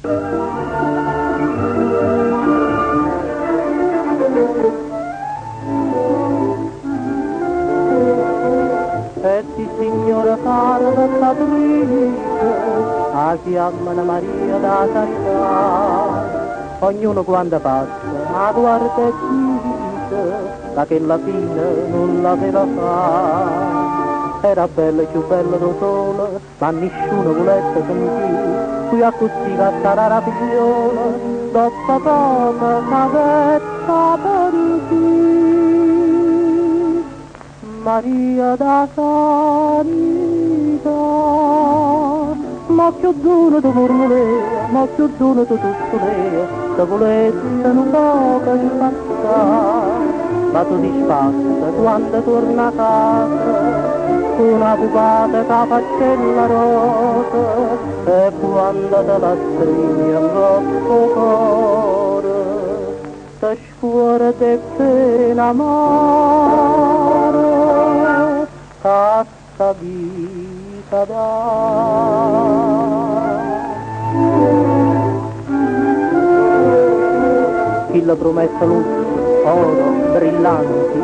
E sì signora cara da triste, a chiamano Maria da carità. Ognuno quando passa a guarda e dice, da che la fine non l'aveva fatta. Era bella e più bella del sole, ma nessuno volesse sentire. Qui a così cantare la figliola, dopo poco s'avetta per chi. Maria da Carità, ma più duro tu murmurea, ma più duro tu sussurrea, se volessi non poco passare, ma tu ti spassa quando torna a casa, una pupata che faccella rosa, e quando te la stringi al vostro cuore, te scuore te pena amare, cassa vita dà. Chi la promessa luce, oro, brillanti,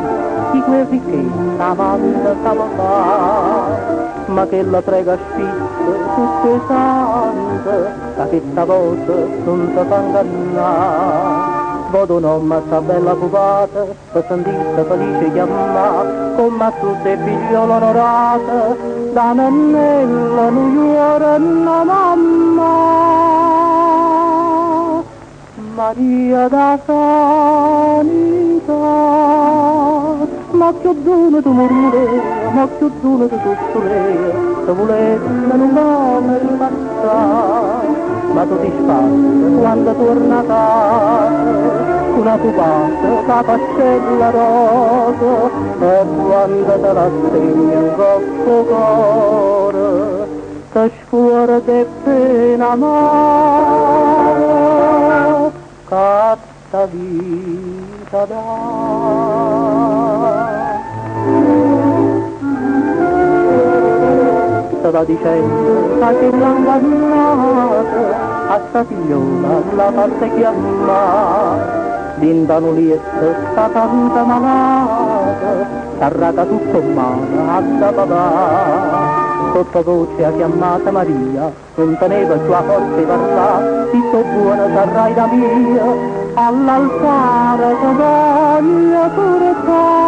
di quel ricchezza amante stava fare, ma che la prega spizza tutte sante, da che sta volta non si fa ingannare. Vodo non ma sta bella pupata, per sentirsi felice chiamare, come tutte figliole onorate, da nannella non iuore la mamma. Maria da Carità, ma più d'uno tu murmurea, ma più d'uno tu sussurrea, se volessi non come ripassare, ma tu ti spazzi quando torna a casa, una pupata che faccella rosa, e quando te la stringi in questo cuore, te scuore de pena amare, cazza vita dà. Stava dicendo che l'angannata a sta figliola la parte chiamare, l'indano lietto sta tanta malata, s'arraca tutto male a da papà. Sottovoce ha chiamata Maria, non teneva sua forza di parlare, si sto buona sarrai da mia, all'altare che voglia purità.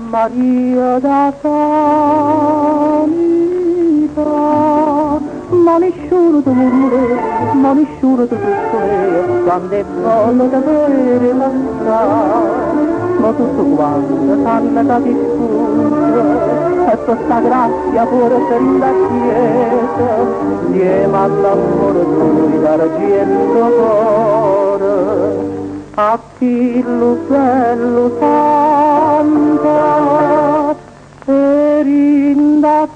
Maria da Carità, ma nessuno ti murmurea, ma nessuno ti sussurrea, quando è bello da vedere passare, ma tutto quanto sanno che ti sfugge, e questa grazia pure per la chiesa, insieme all'amore tuo d'argento cuore, a chi lo bello santa, e rinda